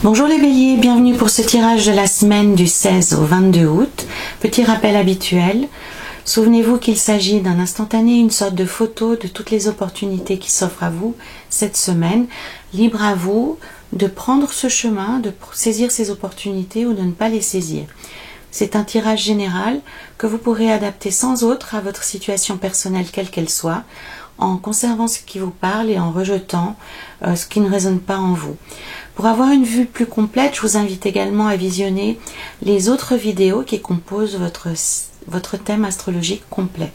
Bonjour les béliers, bienvenue pour ce tirage de la semaine du 16 au 22 août. Petit rappel habituel, souvenez-vous qu'il s'agit d'un instantané, une sorte de photo de toutes les opportunités qui s'offrent à vous cette semaine. Libre à vous de prendre ce chemin, de saisir ces opportunités ou de ne pas les saisir. C'est un tirage général que vous pourrez adapter sans autre à votre situation personnelle quelle qu'elle soit, en conservant ce qui vous parle et en rejetant ce qui ne résonne pas en vous. Pour avoir une vue plus complète, je vous invite également à visionner les autres vidéos qui composent votre thème astrologique complet.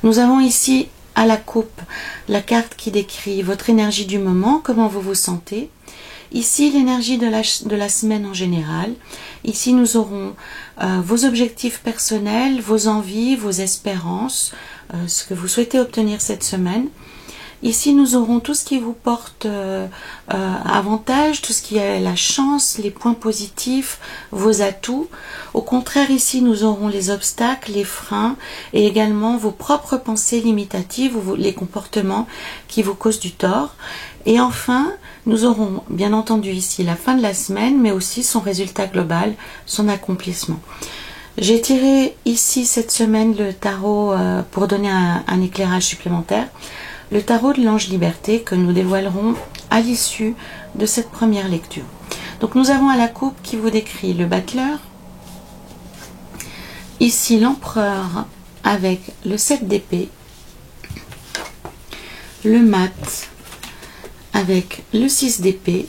Nous avons ici à la coupe la carte qui décrit votre énergie du moment, comment vous vous sentez. Ici, l'énergie de la semaine en général. Ici, nous aurons vos objectifs personnels, vos envies, vos espérances, ce que vous souhaitez obtenir cette semaine. Ici, nous aurons tout ce qui vous porte avantage, tout ce qui est la chance, les points positifs, vos atouts. Au contraire, ici, nous aurons les obstacles, les freins et également vos propres pensées limitatives ou les comportements qui vous causent du tort. Et enfin, nous aurons bien entendu ici la fin de la semaine, mais aussi son résultat global, son accomplissement. J'ai tiré ici cette semaine le tarot pour donner un éclairage supplémentaire. Le tarot de l'ange liberté que nous dévoilerons à l'issue de cette première lecture. Donc nous avons à la coupe qui vous décrit le battleur. Ici l'empereur avec le 7 d'épée. Le mat avec le 6 d'épée.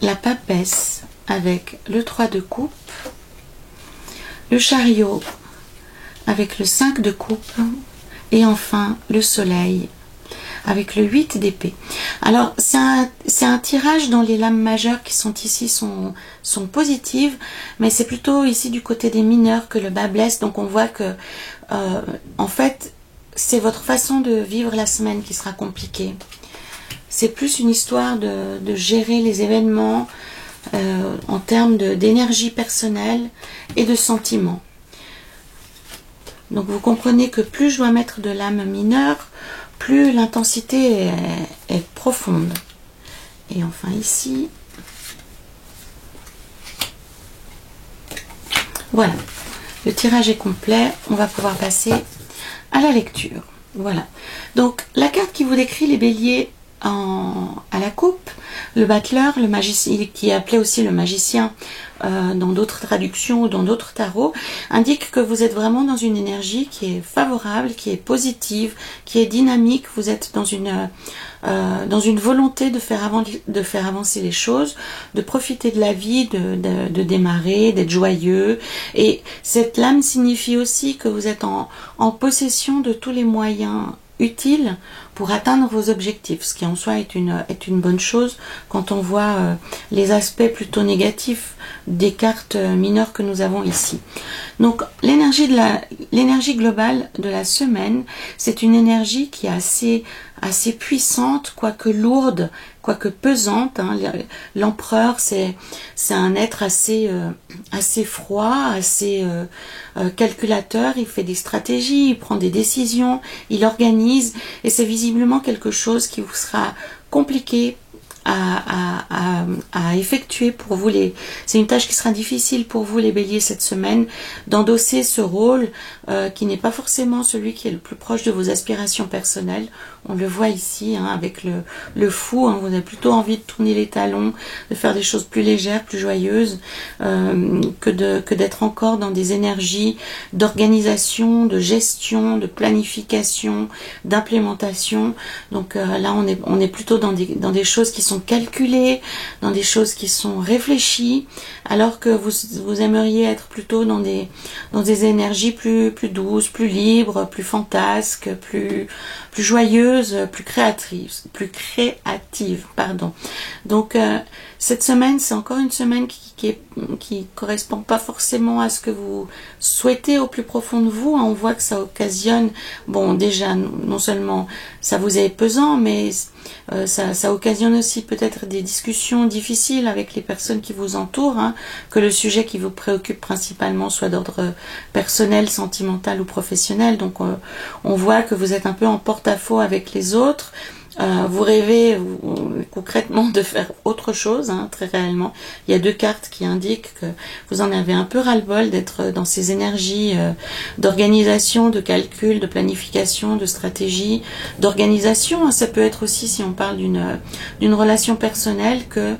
La papesse avec le 3 de coupe. Le chariot avec le 5 de coupe. Et enfin, le soleil avec le 8 d'épée. Alors, c'est un tirage dont les lames majeures qui sont ici sont positives, mais c'est plutôt ici du côté des mineurs que le bas blesse. Donc, on voit que, en fait, c'est votre façon de vivre la semaine qui sera compliquée. C'est plus une histoire de gérer les événements en termes d'énergie personnelle et de sentiments. Donc vous comprenez que plus je dois mettre de l'âme mineure, plus l'intensité est profonde. Et enfin ici, voilà, le tirage est complet, on va pouvoir passer à la lecture. Voilà, donc la carte qui vous décrit les béliers à la coupe, le battleur, le magicien, qui est appelé aussi le magicien dans d'autres traductions ou dans d'autres tarots, indique que vous êtes vraiment dans une énergie qui est favorable, qui est positive, qui est dynamique. Vous êtes dans une volonté de faire avancer les choses, de profiter de la vie, de démarrer, d'être joyeux. Et cette lame signifie aussi que vous êtes en possession de tous les moyens utile pour atteindre vos objectifs, ce qui en soi est une bonne chose quand on voit les aspects plutôt négatifs des cartes mineures que nous avons ici. Donc l'énergie globale de la semaine, c'est une énergie qui est assez puissante, quoique lourde, quoique pesante. Hein. L'empereur, c'est un être assez froid, assez calculateur. Il fait des stratégies, il prend des décisions, il organise, et c'est visiblement quelque chose qui vous sera compliqué à effectuer pour vous. C'est une tâche qui sera difficile pour vous les béliers cette semaine, d'endosser ce rôle qui n'est pas forcément celui qui est le plus proche de vos aspirations personnelles. On le voit ici hein, avec le fou, hein, vous avez plutôt envie de tourner les talons, de faire des choses plus légères, plus joyeuses, que d'être encore dans des énergies d'organisation, de gestion, de planification, d'implémentation. Donc là on est plutôt dans des choses qui sont calculées, dans des choses qui sont réfléchies, alors que vous aimeriez être plutôt dans des énergies plus douces, plus libres, plus fantasques, plus joyeuses, plus créatives, pardon. Donc cette semaine, c'est encore une semaine qui correspond pas forcément à ce que vous souhaitez au plus profond de vous. On voit que ça occasionne, bon déjà non seulement ça vous est pesant, mais ça occasionne aussi peut-être des discussions difficiles avec les personnes qui vous entourent, hein, que le sujet qui vous préoccupe principalement soit d'ordre personnel, sentimental ou professionnel. Donc on voit que vous êtes un peu en porte-à-faux avec les autres. Vous rêvez concrètement de faire autre chose, hein, très réellement. Il y a 2 cartes qui indiquent que vous en avez un peu ras-le-bol d'être dans ces énergies d'organisation, de calcul, de planification, de stratégie, d'organisation. Ça peut être aussi, si on parle d'une relation personnelle, que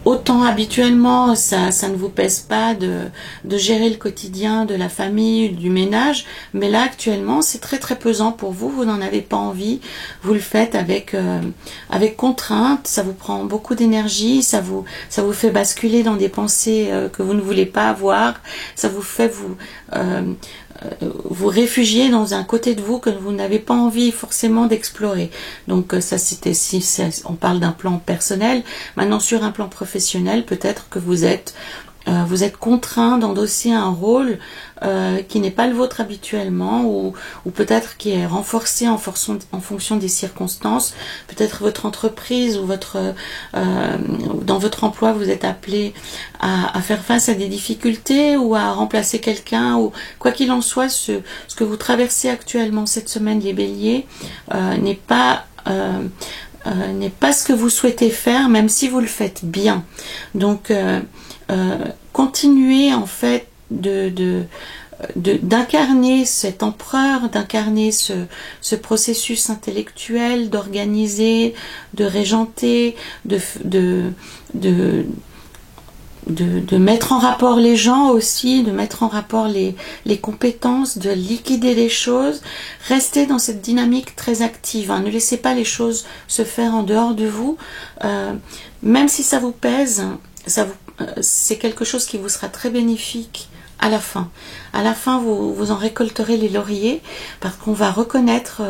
autant habituellement, ça ne vous pèse pas de gérer le quotidien de la famille, du ménage, mais là actuellement c'est très très pesant pour vous, vous n'en avez pas envie, vous le faites avec contrainte, ça vous prend beaucoup d'énergie, ça vous fait basculer dans des pensées que vous ne voulez pas avoir, ça vous fait vous réfugier dans un côté de vous que vous n'avez pas envie forcément d'explorer. Donc ça c'était si on parle d'un plan personnel. Maintenant sur un plan professionnel, peut-être que vous êtes contraint d'endosser un rôle qui n'est pas le vôtre habituellement ou peut-être qui est renforcé en fonction des circonstances. Peut-être votre entreprise ou dans votre emploi vous êtes appelé à faire face à des difficultés ou à remplacer quelqu'un ou quoi qu'il en soit, ce que vous traversez actuellement cette semaine, les béliers, n'est pas ce que vous souhaitez faire, même si vous le faites bien. Donc continuez en fait d'incarner cet empereur, d'incarner ce processus intellectuel, d'organiser, de régenter, de mettre en rapport les gens aussi, de mettre en rapport les compétences, de liquider les choses. Restez dans cette dynamique très active, hein. Ne laissez pas les choses se faire en dehors de vous. Même si ça vous pèse, c'est quelque chose qui vous sera très bénéfique à la fin. À la fin, vous en récolterez les lauriers parce qu'on va reconnaître,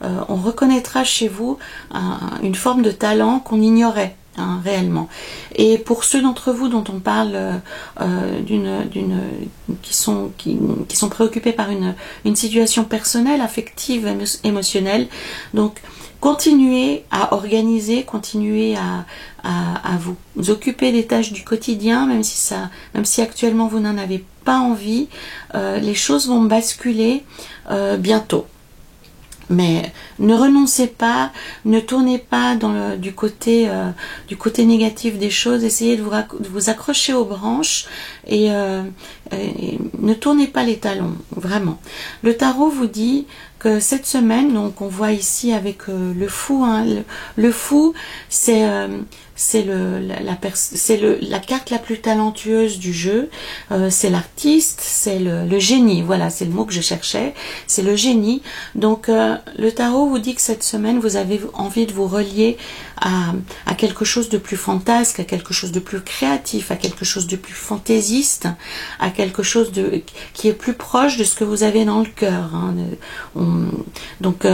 on reconnaîtra chez vous une forme de talent qu'on ignorait. Hein, réellement. Et pour ceux d'entre vous dont on parle qui sont préoccupés par une situation personnelle, affective, émotionnelle, donc continuez à organiser, continuez à vous occuper des tâches du quotidien, même si actuellement vous n'en avez pas envie, les choses vont basculer bientôt. Mais ne renoncez pas, ne tournez pas du côté négatif des choses, essayez de vous accrocher aux branches et ne tournez pas les talons, vraiment. Le tarot vous dit que cette semaine, donc on voit ici avec le fou, hein, le fou, c'est la carte la plus talentueuse du jeu, c'est l'artiste, c'est le génie, voilà, c'est le mot que je cherchais, c'est le génie. Donc le tarot vous dit que cette semaine vous avez envie de vous relier à quelque chose de plus fantasque, à quelque chose de plus créatif, à quelque chose de plus fantaisiste, à quelque chose qui est plus proche de ce que vous avez dans le cœur, hein. Donc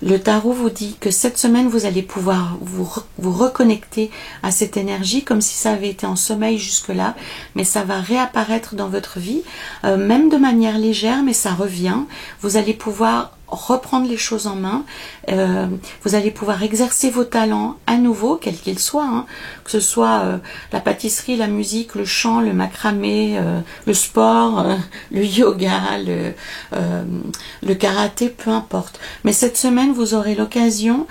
le tarot vous dit que cette semaine vous allez pouvoir vous reconnecter à cette énergie comme si ça avait été en sommeil jusque-là, mais ça va réapparaître dans votre vie, même de manière légère, mais ça revient. Vous allez pouvoir reprendre les choses en main, vous allez pouvoir exercer vos talents à nouveau, quels qu'ils soient, hein, que ce soit la pâtisserie, la musique, le chant, le macramé, le sport, le yoga, le karaté, peu importe. Mais cette semaine, vous aurez l'occasion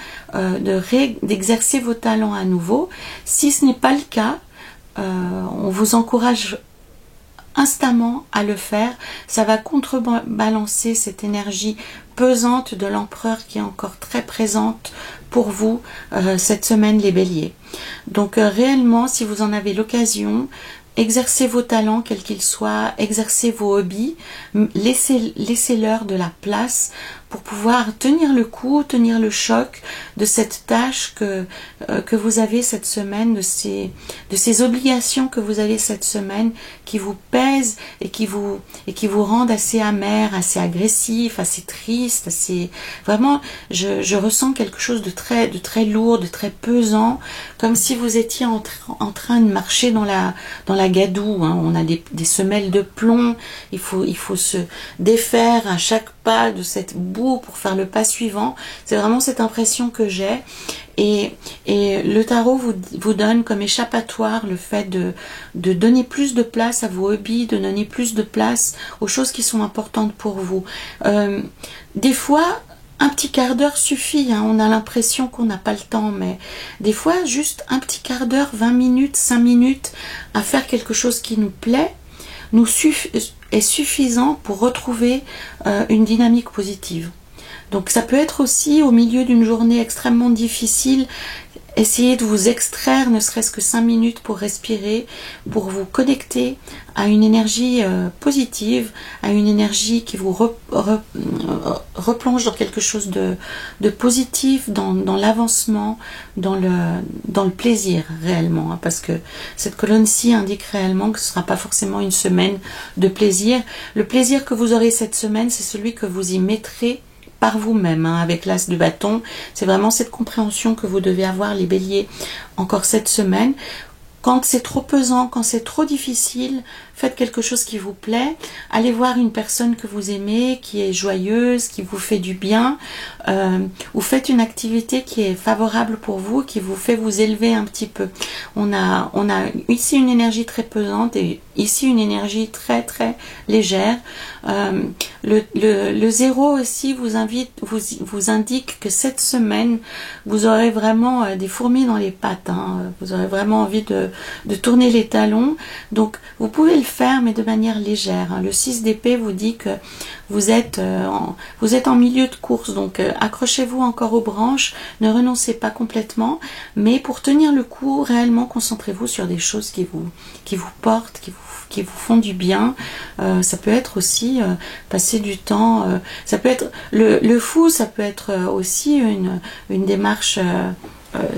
d'exercer vos talents à nouveau. Si ce n'est pas le cas, on vous encourage instamment à le faire. Ça va contrebalancer cette énergie pesante de l'empereur qui est encore très présente pour vous cette semaine, les béliers. Donc réellement, si vous en avez l'occasion, exercez vos talents quels qu'ils soient, exercez vos hobbies, laissez-leur de la place pour pouvoir tenir le coup, tenir le choc de cette tâche que vous avez cette semaine, de ces obligations que vous avez cette semaine qui vous pèsent et qui vous rendent assez amer, assez agressif, assez triste, assez vraiment je ressens quelque chose de très lourd, de très pesant, comme si vous étiez en train de marcher dans la gadoue, hein. On a des semelles de plomb, il faut se défaire à chaque pas de cette boue pour faire le pas suivant. C'est vraiment cette impression que j'ai. Et le tarot vous donne comme échappatoire le fait de donner plus de place à vos hobbies, de donner plus de place aux choses qui sont importantes pour vous. Des fois, un petit quart d'heure suffit, hein. On a l'impression qu'on n'a pas le temps, mais des fois, juste un petit quart d'heure, 20 minutes, 5 minutes à faire quelque chose qui nous plaît, est suffisant pour retrouver une dynamique positive. Donc ça peut être aussi au milieu d'une journée extrêmement difficile, essayez de vous extraire ne serait-ce que 5 minutes pour respirer, pour vous connecter à une énergie positive, à une énergie qui vous replonge dans quelque chose de positif, dans l'avancement, dans le plaisir réellement. Hein, parce que cette colonne-ci indique réellement que ce ne sera pas forcément une semaine de plaisir. Le plaisir que vous aurez cette semaine, c'est celui que vous y mettrez par vous-même, hein, avec l'as de bâton. C'est vraiment cette compréhension que vous devez avoir, les béliers, encore cette semaine. Quand c'est trop pesant, quand c'est trop difficile, faites quelque chose qui vous plaît. Allez voir une personne que vous aimez, qui est joyeuse, qui vous fait du bien. Ou faites une activité qui est favorable pour vous, qui vous fait vous élever un petit peu. On a ici une énergie très pesante et ici une énergie très très légère. Le zéro aussi vous indique que cette semaine, vous aurez vraiment des fourmis dans les pattes. Hein. Vous aurez vraiment envie de tourner les talons. Donc vous pouvez le faire, mais de manière légère. Hein. Le 6 d'épée vous dit que vous êtes en milieu de course, donc accrochez-vous encore aux branches, ne renoncez pas complètement, mais pour tenir le coup, réellement concentrez-vous sur des choses qui vous portent, qui vous font du bien. Ça peut être aussi passer du temps, ça peut être le fou, ça peut être aussi une démarche.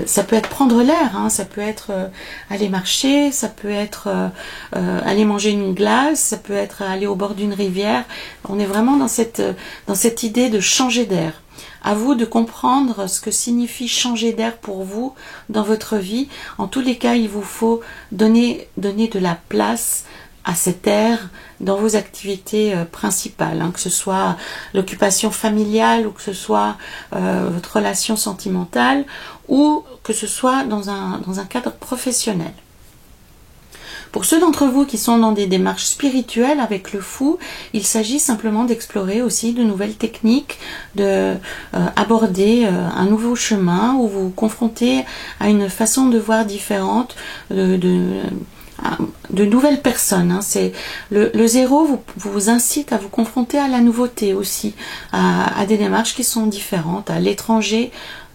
Ça peut être prendre l'air, hein, ça peut être aller marcher, ça peut être aller manger une glace, ça peut être aller au bord d'une rivière. On est vraiment dans cette idée de changer d'air. À vous de comprendre ce que signifie changer d'air pour vous dans votre vie. En tous les cas, il vous faut donner de la place à cet air dans vos activités principales, hein, que ce soit l'occupation familiale ou que ce soit votre relation sentimentale ou que ce soit dans un cadre professionnel. Pour ceux d'entre vous qui sont dans des démarches spirituelles avec le fou, il s'agit simplement d'explorer aussi de nouvelles techniques, aborder un nouveau chemin ou vous confronter à une façon de voir différente de nouvelles personnes. Hein. C'est le zéro vous incite à vous confronter à la nouveauté aussi, à des démarches qui sont différentes, à l'étranger,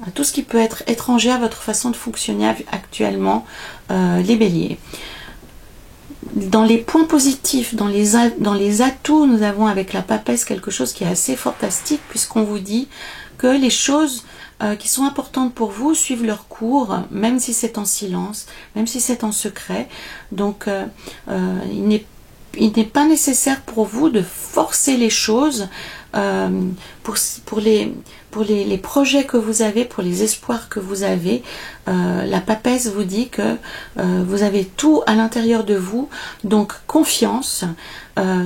à tout ce qui peut être étranger à votre façon de fonctionner actuellement, les béliers. Dans les points positifs, dans les atouts, nous avons avec la papesse quelque chose qui est assez fantastique, puisqu'on vous dit que les choses qui sont importantes pour vous suivent leur cours, même si c'est en silence, même si c'est en secret. Donc il n'est pas nécessaire pour vous de forcer les choses pour les projets que vous avez, pour les espoirs que vous avez. La papesse vous dit que vous avez tout à l'intérieur de vous, donc confiance.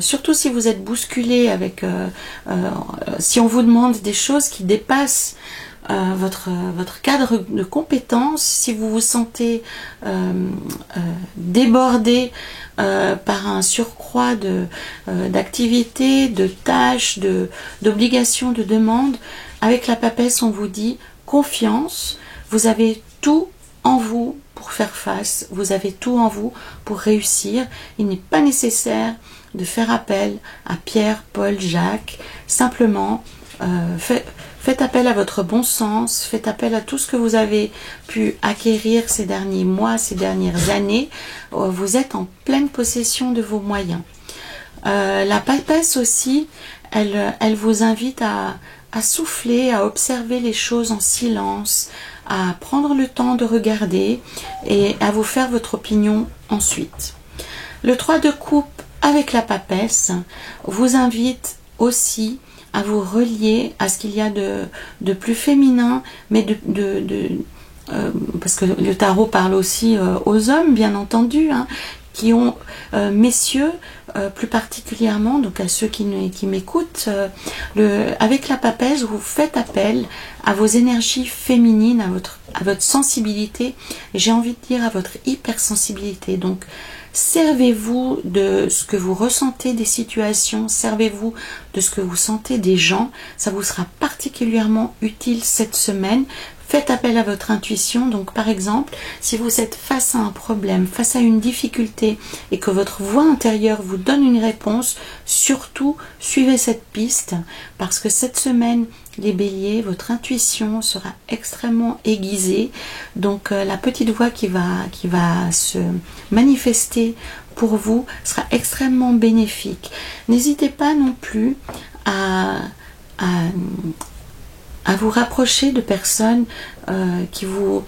Surtout si vous êtes bousculé si on vous demande des choses qui dépassent votre cadre de compétences, si vous vous sentez débordé par un surcroît d'activités, de tâches, d'obligations, de demandes, avec la papesse on vous dit confiance, vous avez tout en vous pour faire face, vous avez tout en vous pour réussir. Il n'est pas nécessaire de faire appel à Pierre, Paul, Jacques, simplement faites appel à votre bon sens, faites appel à tout ce que vous avez pu acquérir ces derniers mois, ces dernières années. Vous êtes en pleine possession de vos moyens. La papesse aussi, elle vous invite à souffler, à observer les choses en silence, à prendre le temps de regarder et à vous faire votre opinion ensuite. Le 3 de coupe avec la papesse vous invite aussi à vous relier à ce qu'il y a de plus féminin, mais parce que le tarot parle aussi aux hommes, bien entendu, hein, qui ont, messieurs, plus particulièrement, donc à ceux qui m'écoutent, avec la papesse, vous faites appel à vos énergies féminines, à votre sensibilité, et j'ai envie de dire à votre hypersensibilité. Donc, servez-vous de ce que vous ressentez des situations, servez-vous de ce que vous sentez des gens, ça vous sera particulièrement utile cette semaine. Faites appel à votre intuition. Donc par exemple, si vous êtes face à un problème, face à une difficulté et que votre voix intérieure vous donne une réponse, surtout suivez cette piste parce que cette semaine, les béliers, votre intuition sera extrêmement aiguisée. Donc la petite voix qui va se manifester pour vous sera extrêmement bénéfique. N'hésitez pas non plus à vous rapprocher de personnes qui vous...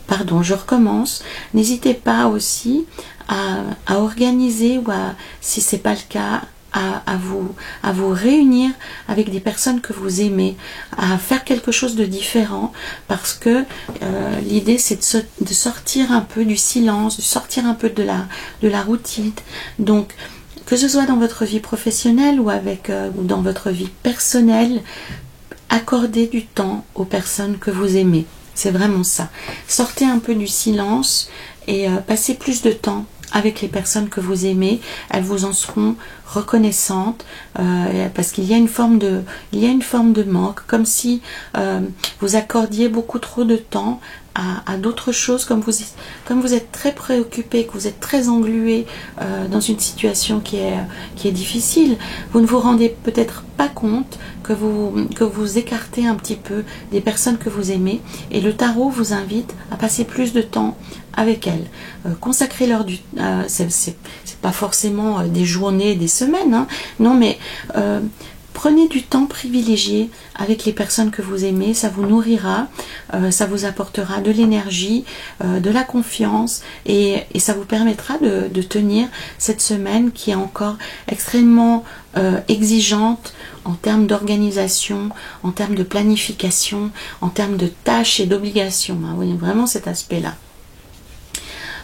pardon, je recommence. N'hésitez pas aussi à organiser ou si ce n'est pas le cas, à vous réunir avec des personnes que vous aimez, à faire quelque chose de différent parce que l'idée c'est de sortir un peu du silence, de sortir un peu de la routine. Donc, que ce soit dans votre vie professionnelle ou dans votre vie personnelle, accordez du temps aux personnes que vous aimez. C'est vraiment ça. Sortez un peu du silence et passez plus de temps avec les personnes que vous aimez. Elles vous en seront reconnaissantes parce qu'il y a une forme de manque, comme si vous accordiez beaucoup trop de temps à d'autres choses, comme vous êtes très préoccupé, que vous êtes très englué dans une situation qui est difficile, vous ne vous rendez peut-être pas compte que vous écartez un petit peu des personnes que vous aimez, et le tarot vous invite à passer plus de temps avec elles. Consacrez-leur du... c'est pas forcément des journées, des semaines, hein, non, mais... prenez du temps privilégié avec les personnes que vous aimez, ça vous nourrira, ça vous apportera de l'énergie, de la confiance et ça vous permettra de tenir cette semaine qui est encore extrêmement exigeante en termes d'organisation, en termes de planification, en termes de tâches et d'obligations. Hein, oui, vraiment cet aspect-là.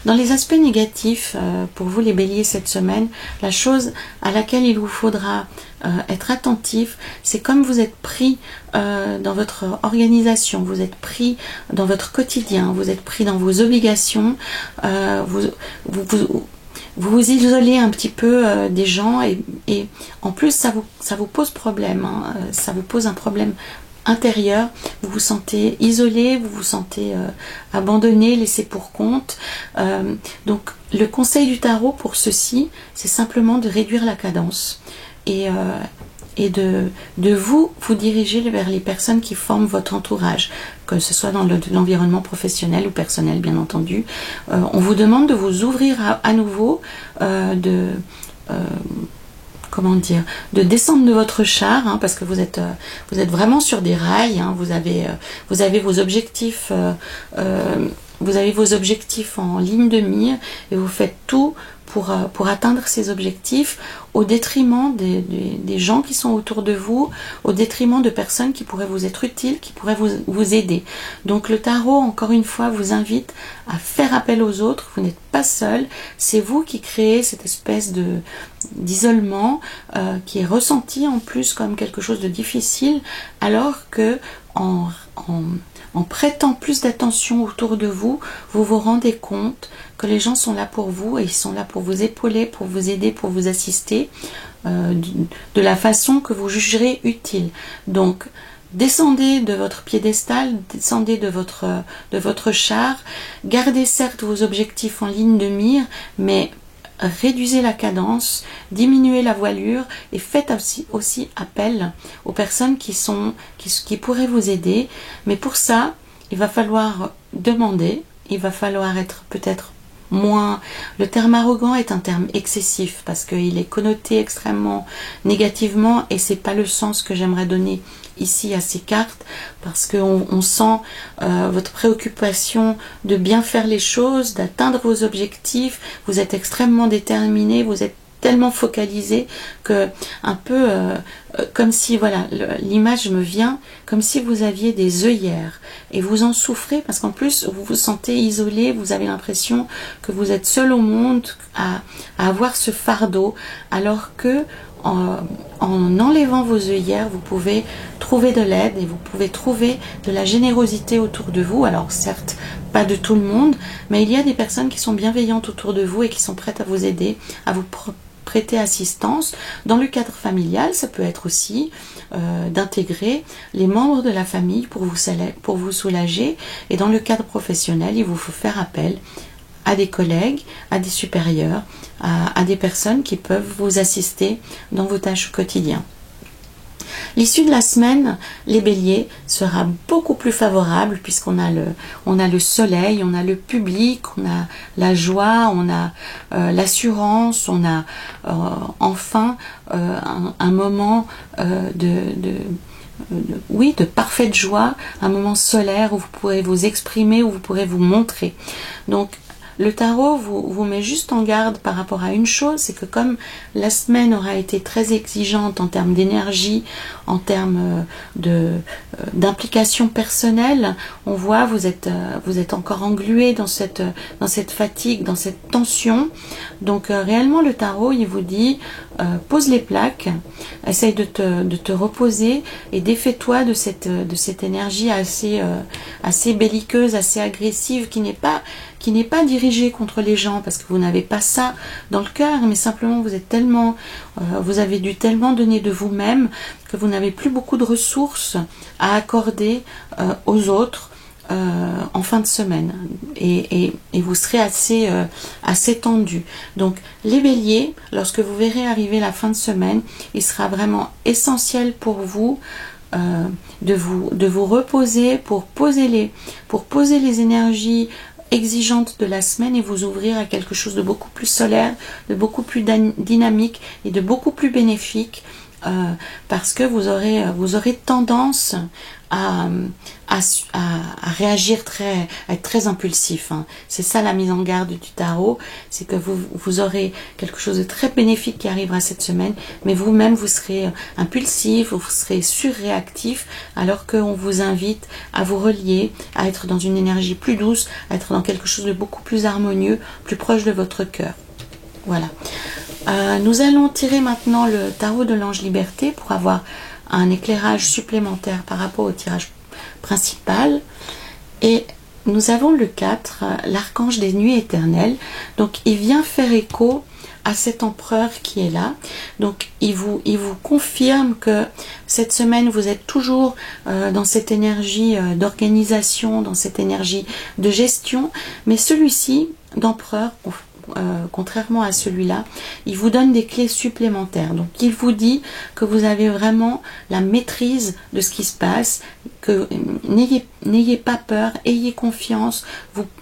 Dans les aspects négatifs, pour vous les béliers cette semaine, la chose à laquelle il vous faudra être attentif, c'est comme vous êtes pris dans votre organisation, vous êtes pris dans votre quotidien, vous êtes pris dans vos obligations, vous vous isolez un petit peu des gens et en plus ça vous pose problème, hein, ça vous pose un problème intérieur, vous vous sentez isolé, vous vous sentez abandonné, laissé pour compte. Donc le conseil du tarot pour ceci, c'est simplement de réduire la cadence et de vous diriger vers les personnes qui forment votre entourage, que ce soit dans l'environnement professionnel ou personnel bien entendu. On vous demande de vous ouvrir à nouveau, comment dire, de descendre de votre char, hein, parce que vous êtes vraiment sur des rails, hein, vous avez vos objectifs, en ligne de mire et vous faites tout pour atteindre ces objectifs au détriment des gens qui sont autour de vous, au détriment de personnes qui pourraient vous être utiles, qui pourraient vous aider. Donc le tarot, encore une fois, vous invite à faire appel aux autres. Vous n'êtes pas seul, c'est vous qui créez cette espèce d'isolement qui est ressenti en plus comme quelque chose de difficile, alors que en prêtant plus d'attention autour de vous, vous vous rendez compte que les gens sont là pour vous et ils sont là pour vous épauler, pour vous aider, pour vous assister de la façon que vous jugerez utile. Donc, descendez de votre piédestal, descendez de votre char, gardez certes vos objectifs en ligne de mire, mais réduisez la cadence, diminuez la voilure et faites aussi appel aux personnes qui pourraient vous aider. Mais pour ça, il va falloir demander, il va falloir être peut-être moins... Le terme arrogant est un terme excessif parce qu'il est connoté extrêmement négativement et c'est pas le sens que j'aimerais donner ici à ces cartes, parce qu'on sent votre préoccupation de bien faire les choses, d'atteindre vos objectifs, vous êtes extrêmement déterminé, vous êtes tellement focalisé que un peu comme si, voilà, l'image me vient comme si vous aviez des œillères et vous en souffrez parce qu'en plus vous vous sentez isolé, vous avez l'impression que vous êtes seul au monde à avoir ce fardeau, alors que en enlevant vos œillères, vous pouvez trouver de l'aide et vous pouvez trouver de la générosité autour de vous. Alors certes, pas de tout le monde, mais il y a des personnes qui sont bienveillantes autour de vous et qui sont prêtes à vous aider, à vous prêter assistance. Dans le cadre familial, ça peut être aussi d'intégrer les membres de la famille pour vous soulager. Et dans le cadre professionnel, il vous faut faire appel à des collègues, à des supérieurs, à des personnes qui peuvent vous assister dans vos tâches au quotidien. L'issue de la semaine, les béliers, sera beaucoup plus favorable puisqu'on a le soleil, on a le public, on a la joie, on a l'assurance, on a enfin un moment de parfaite joie, un moment solaire où vous pourrez vous exprimer, où vous pourrez vous montrer. Donc, le tarot vous met juste en garde par rapport à une chose, c'est que comme la semaine aura été très exigeante en termes d'énergie, en termes d'implication personnelle, on voit vous êtes encore englué dans cette fatigue, dans cette tension. Donc réellement le tarot il vous dit pose les plaques, essaye de te reposer et défais-toi de cette énergie assez belliqueuse, assez agressive qui n'est pas dirigé contre les gens parce que vous n'avez pas ça dans le cœur, mais simplement vous avez dû tellement donner de vous-même que vous n'avez plus beaucoup de ressources à accorder aux autres en fin de semaine et vous serez assez tendu. Donc les béliers, lorsque vous verrez arriver la fin de semaine, il sera vraiment essentiel pour vous de vous reposer pour poser les énergies exigeante de la semaine et vous ouvrir à quelque chose de beaucoup plus solaire, de beaucoup plus dynamique et de beaucoup plus bénéfique parce que vous aurez tendance à réagir à être très impulsif. Hein. C'est ça la mise en garde du tarot, c'est que vous aurez quelque chose de très bénéfique qui arrivera cette semaine, mais vous-même vous serez impulsif, vous serez surréactif, alors qu'on vous invite à vous relier, à être dans une énergie plus douce, à être dans quelque chose de beaucoup plus harmonieux, plus proche de votre cœur. Voilà. Nous allons tirer maintenant le tarot de l'ange liberté pour avoir un éclairage supplémentaire par rapport au tirage principal. Et nous avons le 4, l'archange des nuits éternelles. Donc il vient faire écho à cet empereur qui est là. Donc il vous confirme que cette semaine vous êtes toujours dans cette énergie d'organisation, dans cette énergie de gestion, mais celui-ci d'empereur, contrairement à celui-là, il vous donne des clés supplémentaires. Donc il vous dit que vous avez vraiment la maîtrise de ce qui se passe, que n'ayez pas peur, ayez confiance,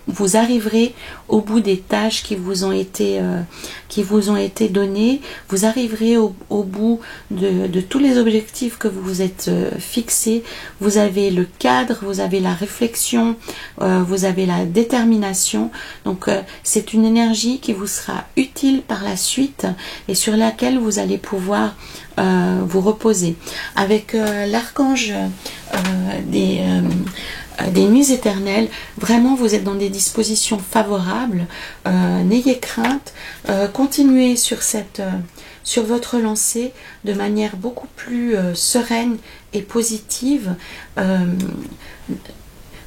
vous arriverez au bout des tâches qui vous ont été données, vous arriverez au bout de tous les objectifs que vous vous êtes fixés, vous avez le cadre, vous avez la réflexion, vous avez la détermination, donc c'est une énergie qui vous sera utile par la suite et sur laquelle vous allez pouvoir vous reposer. Avec l'archange des nuits éternelles, vraiment vous êtes dans des dispositions favorables, n'ayez crainte, continuez sur votre lancée de manière beaucoup plus sereine et positive.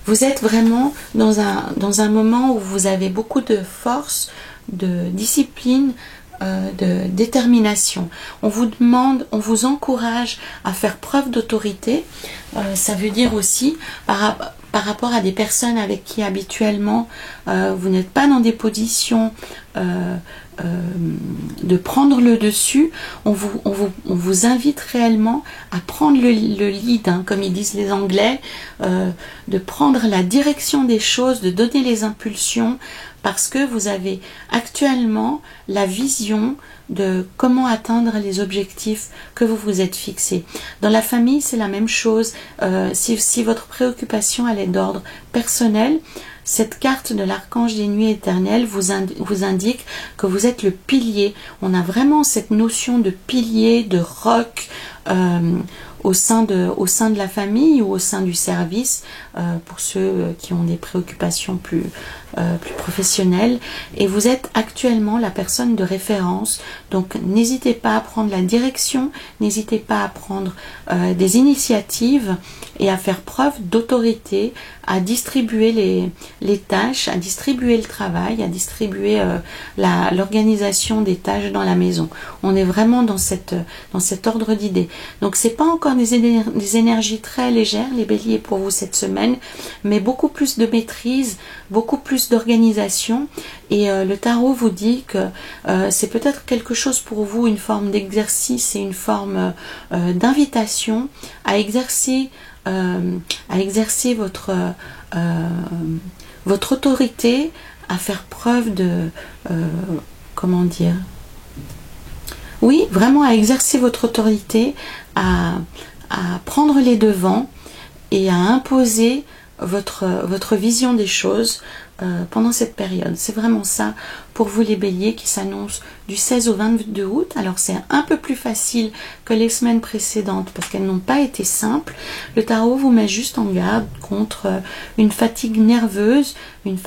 Vous êtes vraiment dans un moment où vous avez beaucoup de force, de discipline, de détermination. On vous demande, on vous encourage à faire preuve d'autorité. Ça veut dire aussi par rapport à des personnes avec qui habituellement vous n'êtes pas dans des positions de prendre le dessus, on vous invite réellement à prendre le lead, hein, comme ils disent les Anglais, de prendre la direction des choses, de donner les impulsions, parce que vous avez actuellement la vision de comment atteindre les objectifs que vous vous êtes fixés. Dans la famille, c'est la même chose. Si votre préoccupation elle est d'ordre personnel, cette carte de l'archange des nuits éternelles vous indique que vous êtes le pilier. On a vraiment cette notion de pilier, de roc, au sein de la famille ou au sein du service, pour ceux qui ont des préoccupations plus professionnelles. Et vous êtes actuellement la personne de référence, donc n'hésitez pas à prendre la direction, n'hésitez pas à prendre des initiatives et à faire preuve d'autorité, à distribuer les tâches, à distribuer le travail, à distribuer l'organisation des tâches dans la maison. On est vraiment dans cet ordre d'idées. Donc c'est pas encore des énergies très légères, les béliers, pour vous cette semaine, mais beaucoup plus de maîtrise, beaucoup plus d'organisation. Et le tarot vous dit que c'est peut-être quelque chose pour vous, une forme d'exercice et une forme d'invitation à exercer votre autorité, à faire preuve de comment dire, oui, vraiment à exercer votre autorité, à prendre les devants et à imposer votre vision des choses pendant cette période. C'est vraiment ça pour vous les béliers qui s'annonce du 16 au 22 août. Alors c'est un peu plus facile que les semaines précédentes parce qu'elles n'ont pas été simples. Le tarot vous met juste en garde contre une fatigue nerveuse, une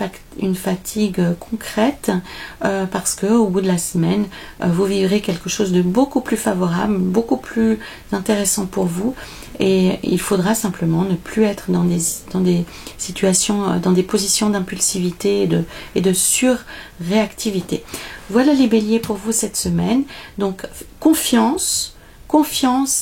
fatigue concrète, parce que au bout de la semaine, vous vivrez quelque chose de beaucoup plus favorable, beaucoup plus intéressant pour vous. Et il faudra simplement ne plus être dans des situations, dans des positions d'impulsivité et de surréactivité. Voilà les béliers pour vous cette semaine. Donc confiance,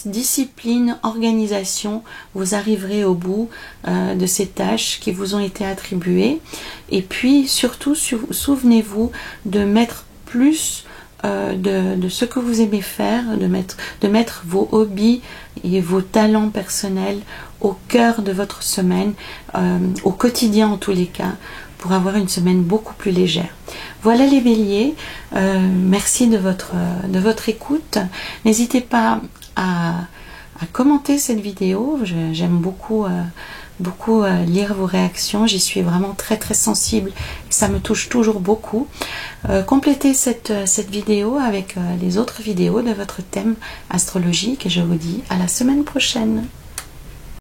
discipline, organisation, vous arriverez au bout de ces tâches qui vous ont été attribuées. Et puis surtout, souvenez-vous de mettre plus de ce que vous aimez faire, de mettre vos hobbies et vos talents personnels au cœur de votre semaine, au quotidien en tous les cas, pour avoir une semaine beaucoup plus légère. Voilà les béliers, merci de votre écoute. N'hésitez pas à commenter cette vidéo, j'aime beaucoup lire vos réactions, j'y suis vraiment très très sensible et ça me touche toujours beaucoup. Complétez cette vidéo avec les autres vidéos de votre thème astrologique et je vous dis à la semaine prochaine.